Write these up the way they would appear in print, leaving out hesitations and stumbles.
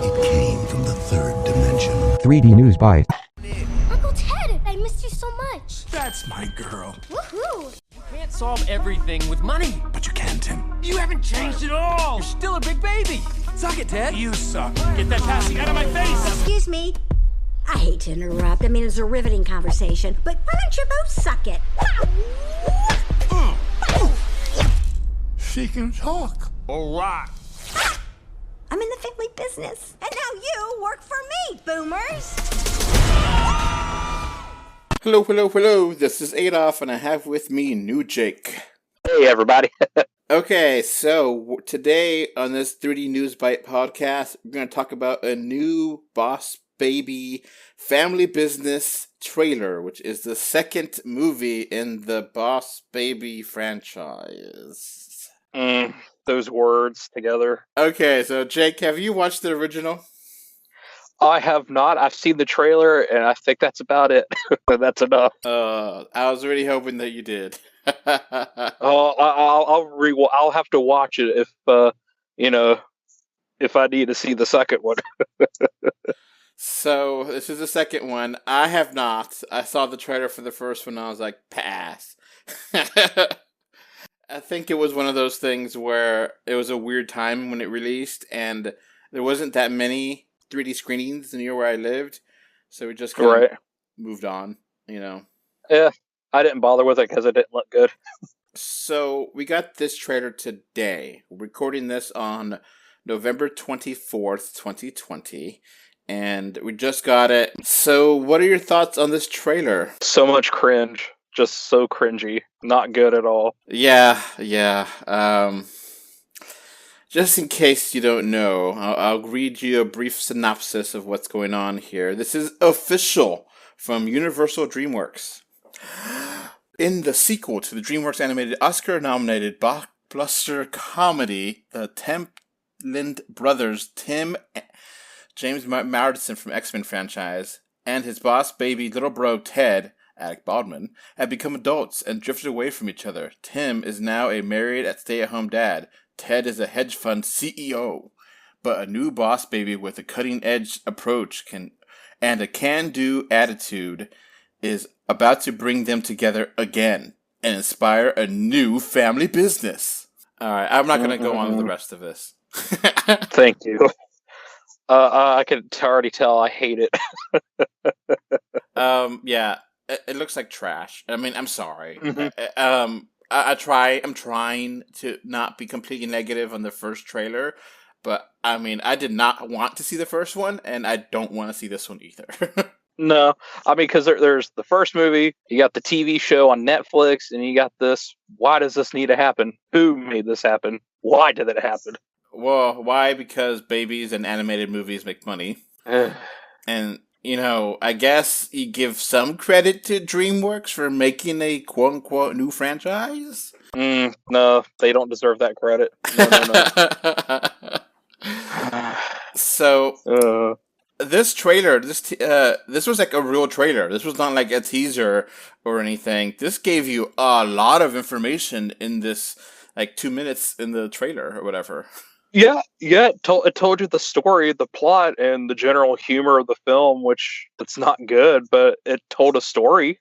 It came from the third dimension. 3D Newsbite. Uncle Ted, I missed you so much. That's my girl. Woohoo! You can't solve everything with money. But you can, Tim. You haven't changed at all. You're still a big baby. Suck it, Ted. You suck. Get that passing out of my face! Excuse me. I hate to interrupt. I mean, it's a riveting conversation, but why don't you both suck it? She can talk. All right. I'm in the family business, and now you work for me, boomers. Hello, hello, hello. This is Adolf, and I have with me New Jake. Hey, everybody. Okay, so today on this 3D Newsbite podcast, we're going to talk about a new Boss Baby family business trailer, which is the second movie in the Boss Baby franchise. Those words together. Okay, so Jake, have you watched the original? I have not. I've seen the trailer, and I think that's about it. That's enough. I was really hoping that you did. I'll have to watch it if I need to see the second one. So, this is the second one. I have not. I saw the trailer for the first one, and I was like, pass. I think it was one of those things where it was a weird time when it released, and there wasn't that many 3D screenings near where I lived, so we just kind of moved on, Yeah, I didn't bother with it because it didn't look good. So, we got this trailer today. We're recording this on November 24th, 2020. And we just got it. So, what are your thoughts on this trailer? So much cringe. Just so cringy. Not good at all. Yeah. Just in case you don't know, I'll read you a brief synopsis of what's going on here. This is official from Universal DreamWorks. In the sequel to the DreamWorks animated Oscar-nominated blockbuster comedy, the Templin brothers, James Marsden from X-Men franchise, and his boss baby little bro Ted, Alec Baldwin, have become adults and drifted away from each other. Tim is now a married and stay-at-home dad. Ted is a hedge fund CEO. But a new boss baby with a cutting-edge approach and a can-do attitude is about to bring them together again and inspire a new family business. Alright, I'm not going to go on with the rest of this. Thank you. I can already tell I hate it. Yeah, it looks like trash. I mean, I'm sorry. Mm-hmm. I'm trying to not be completely negative on the first trailer, but I mean, I did not want to see the first one, and I don't want to see this one either. No, I mean, because there's the first movie, you got the TV show on Netflix, and you got this. Why does this need to happen? Who made this happen? Why did it happen? Well, why? Because babies and animated movies make money. And, I guess you give some credit to DreamWorks for making a quote-unquote new franchise? No, they don't deserve that credit. No. So, this trailer, this was like a real trailer. This was not like a teaser or anything. This gave you a lot of information in this, 2 minutes in the trailer or whatever. Yeah, it told you the story, the plot, and the general humor of the film, which it's not good, but it told a story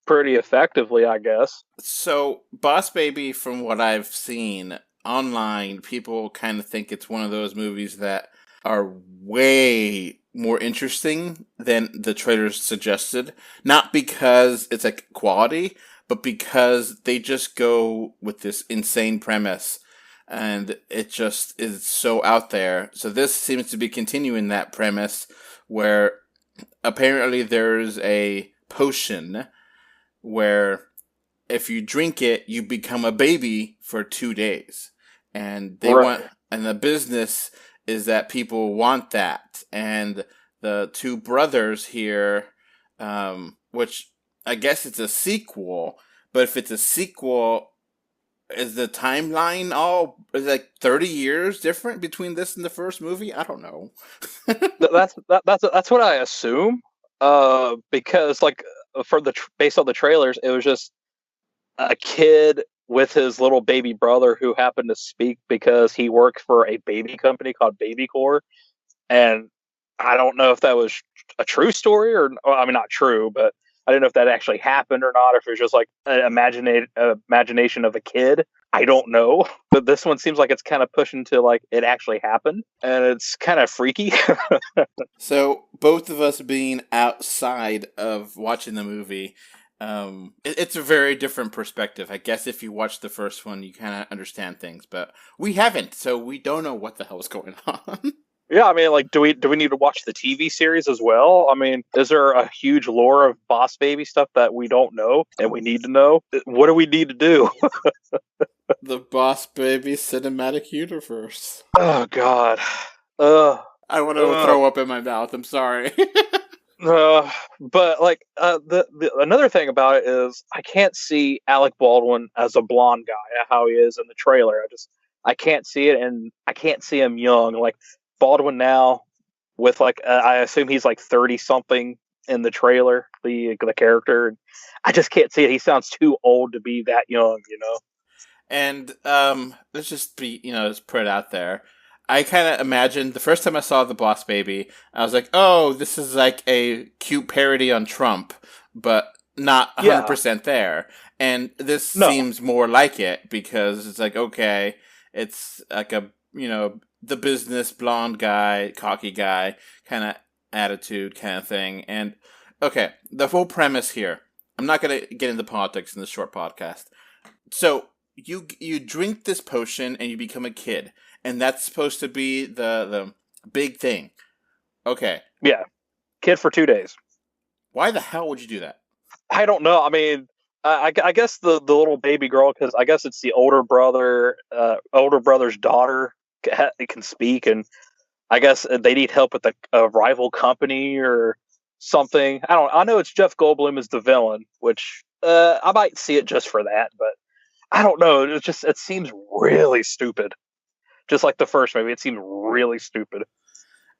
pretty effectively, I guess. So, Boss Baby, from what I've seen online, people kind of think it's one of those movies that are way more interesting than the trailers suggested. Not because it's like quality, but because they just go with this insane premise. And it just is so out there. So this seems to be continuing that premise where apparently there's a potion where if you drink it, you become a baby for 2 days. And and the business is that people want that. And the two brothers here, which I guess it's a sequel, but if it's a sequel, is the timeline is like 30 years different between this and the first movie? I don't know. That's what I assume. Because based on the trailers, it was just a kid with his little baby brother who happened to speak because he worked for a baby company called Baby Core, And I don't know if that was a true story or, well, I mean, not true, but I didn't know if that actually happened or not, or if it was just like an imagination of a kid. I don't know. But this one seems like it's kind of pushing to like it actually happened, and it's kind of freaky. So both of us being outside of watching the movie, it's a very different perspective. I guess if you watch the first one, you kind of understand things, but we haven't, so we don't know what the hell is going on. Yeah, I mean, like, do we need to watch the TV series as well? I mean, is there a huge lore of Boss Baby stuff that we don't know and we need to know? What do we need to do? The Boss Baby cinematic universe. Oh God. I want to throw up in my mouth. I'm sorry. But like, the another thing about it is I can't see Alec Baldwin as a blonde guy, how he is in the trailer. I can't see it, and I can't see him young. Like Baldwin now, with like, I assume he's like 30 something in the trailer, the character. I just can't see it. He sounds too old to be that young, you know. And let's just be, let's put it out there. I kind of imagined the first time I saw The Boss Baby, I was like, oh, this is like a cute parody on Trump, but not 100% there. And this seems more like it, because it's like, okay, it's like a, the business blonde guy, cocky guy kind of attitude kind of thing. And okay, the whole premise here, I'm not going to get into politics in this short podcast. So you drink this potion and you become a kid. And that's supposed to be the big thing. Okay. Yeah. Kid for 2 days. Why the hell would you do that? I don't know. I mean, I guess the little baby girl, because I guess it's the older brother's daughter can speak, and I guess they need help with a rival company or something. I know it's Jeff Goldblum is the villain, which I might see it just for that, but I don't know. It seems really stupid. Just like the first movie, it seemed really stupid.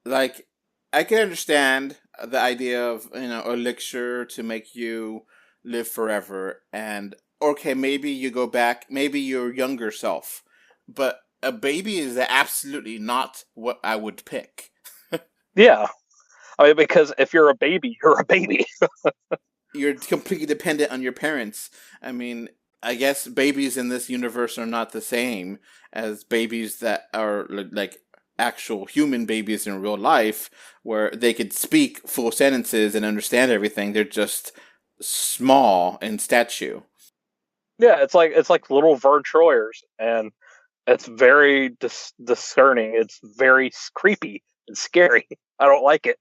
Like, I can understand the idea of, elixir to make you live forever. And, okay, maybe you go back, maybe your younger self. But a baby is absolutely not what I would pick. Yeah. I mean, because if you're a baby, you're a baby. You're completely dependent on your parents. I mean, I guess babies in this universe are not the same as babies that are like actual human babies in real life, where they could speak full sentences and understand everything. They're just small in stature. Yeah, it's like little Vern Troyers, and it's very discerning. It's very creepy and scary. I don't like it.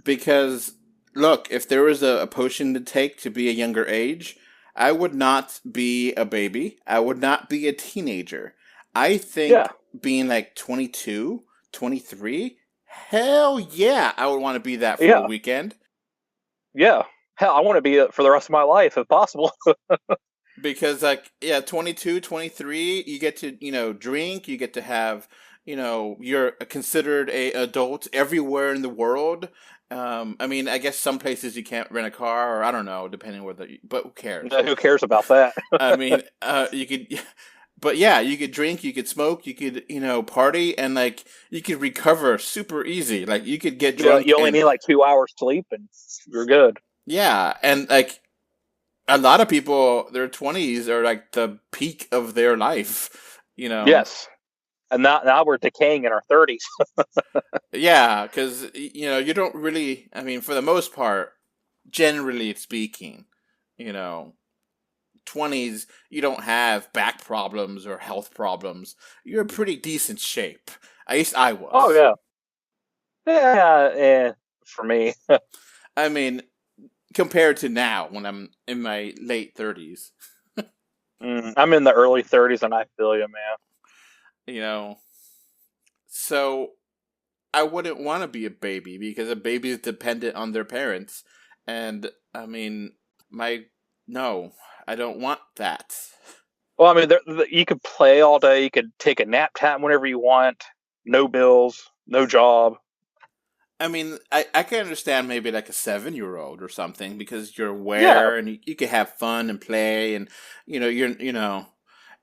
Because, look, if there was a potion to take to be a younger age, I would not be a baby. I would not be a teenager. I think being like 22, 23, hell yeah, I would want to be that for a weekend. Yeah. Hell, I want to be it for the rest of my life if possible. Because 22, 23, you get to, drink, you get to have, you're considered a adult everywhere in the world. I mean, I guess some places you can't rent a car, or I don't know, depending but who cares? Who cares about that? I mean, you could, but yeah, you could drink, you could smoke, you could, party, and like, you could recover super easy. Like, you could get drunk. You only need like 2 hours sleep and you're good. Yeah. And like, a lot of people, their 20s are like the peak of their life, Yes. And now we're decaying in our 30s. Yeah, because, you don't really, I mean, for the most part, generally speaking, 20s, you don't have back problems or health problems. You're in pretty decent shape. At least I was. Oh, yeah. Yeah, for me. I mean, compared to now, when I'm in my late 30s. I'm in the early 30s, and I feel you, man. So I wouldn't want to be a baby, because a baby is dependent on their parents. And, I mean, no, I don't want that. Well, I mean, you could play all day. You could take a nap time whenever you want. No bills, no job. I mean, I can understand maybe like a 7-year-old or something, because you're aware and you can have fun and play, and,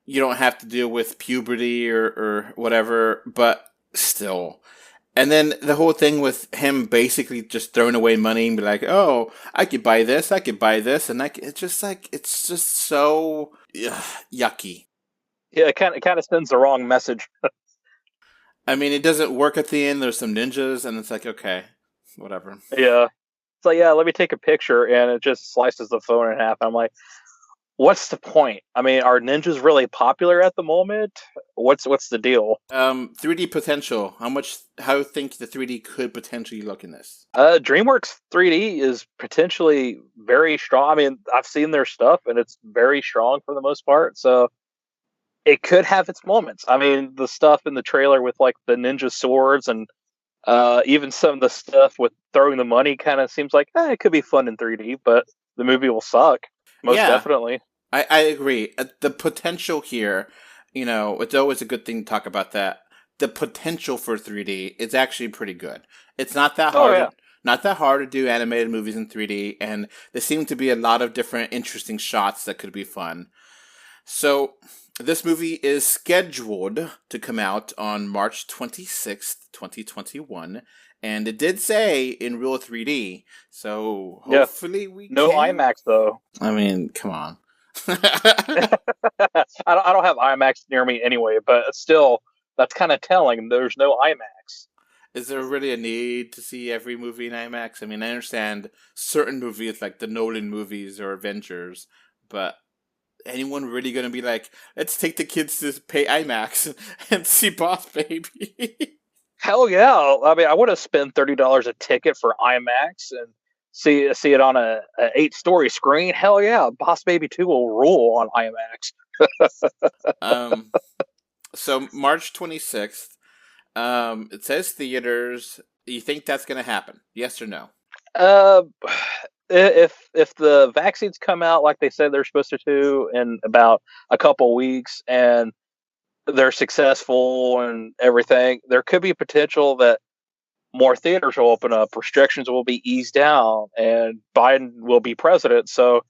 you don't have to deal with puberty or whatever, but still, And then the whole thing with him basically just throwing away money and be like, oh, I could buy this, and it's just so yucky. Yeah, it kind of sends the wrong message. I mean, it doesn't work at the end. There's some ninjas, and it's like, okay, whatever. Yeah. It's like, yeah, let me take a picture, and it just slices the phone in half. I'm like, what's the point? I mean, are ninjas really popular at the moment? What's the deal? 3D potential. How do you think the 3D could potentially look in this? DreamWorks 3D is potentially very strong. I mean, I've seen their stuff, and it's very strong for the most part. So it could have its moments. I mean, the stuff in the trailer with like the ninja swords and even some of the stuff with throwing the money kind of seems like it could be fun in 3D, but the movie will suck. Most definitely. I agree. The potential here, it's always a good thing to talk about that. The potential for 3D is actually pretty good. It's not that hard. Yeah. Not that hard to do animated movies in 3D, and there seem to be a lot of different interesting shots that could be fun. So this movie is scheduled to come out on March 26th, 2021, and it did say in real 3D, so hopefully we No IMAX, though. I mean, come on. I don't have IMAX near me anyway, but still, that's kind of telling. There's no IMAX. Is there really a need to see every movie in IMAX? I mean, I understand certain movies like the Nolan movies or Avengers, but anyone really going to be like, let's take the kids to pay IMAX and see Boss Baby? Hell yeah. I mean, I would have spent $30 a ticket for IMAX and see it on a 8-story screen. Hell yeah. Boss Baby 2 will rule on IMAX. So March 26th, it says theaters. You think that's going to happen? Yes or no? If the vaccines come out like they said they're supposed to in about a couple weeks and they're successful and everything, there could be potential that more theaters will open up, restrictions will be eased down, and Biden will be president. So,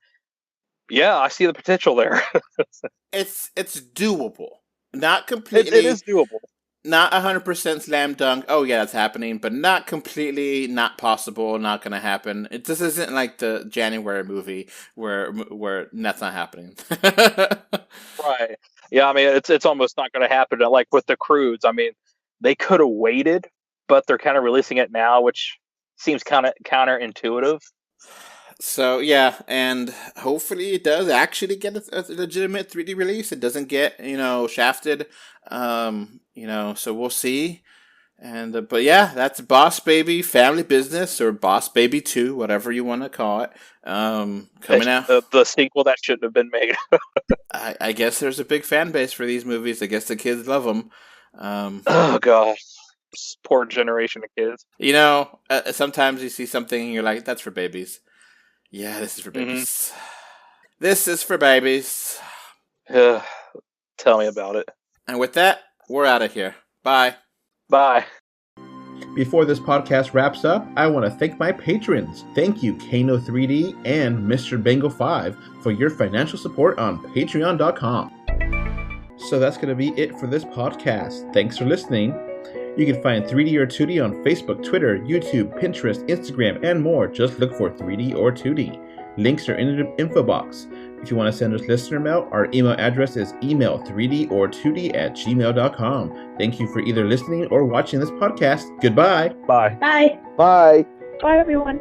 yeah, I see the potential there. It's doable. Not completely. It is doable. Not 100% slam dunk. Oh, yeah, that's happening. But not completely not possible, not going to happen. This isn't like the January movie where that's not happening. Right. Yeah, I mean, it's almost not going to happen. Like with the Croods, I mean, they could have waited, but they're kind of releasing it now, which seems kind of counterintuitive. So, yeah, and hopefully it does actually get a legitimate 3D release. It doesn't get, shafted. So we'll see. And but yeah, that's Boss Baby Family Business, or Boss Baby 2, whatever you want to call it. Coming out. The sequel that shouldn't have been made. I guess there's a big fan base for these movies. I guess the kids love them. Oh, gosh. Poor generation of kids. Sometimes you see something and you're like, that's for babies. Yeah, this is for babies. Mm-hmm. This is for babies. Tell me about it. And with that, we're out of here. Bye. Bye. Before this podcast wraps up, I want to thank my patrons. Thank you, Kano3D and Mr. Bengal 5 for your financial support on patreon.com. So that's going to be it for this podcast. Thanks for listening. You can find 3D or 2D on Facebook, Twitter, YouTube, Pinterest, Instagram, and more. Just look for 3D or 2D. Links are in the info box. If you want to send us listener mail, our email address is email3dortwo@gmail.com. Thank you for either listening or watching this podcast. Goodbye. Bye. Bye. Bye. Bye, everyone.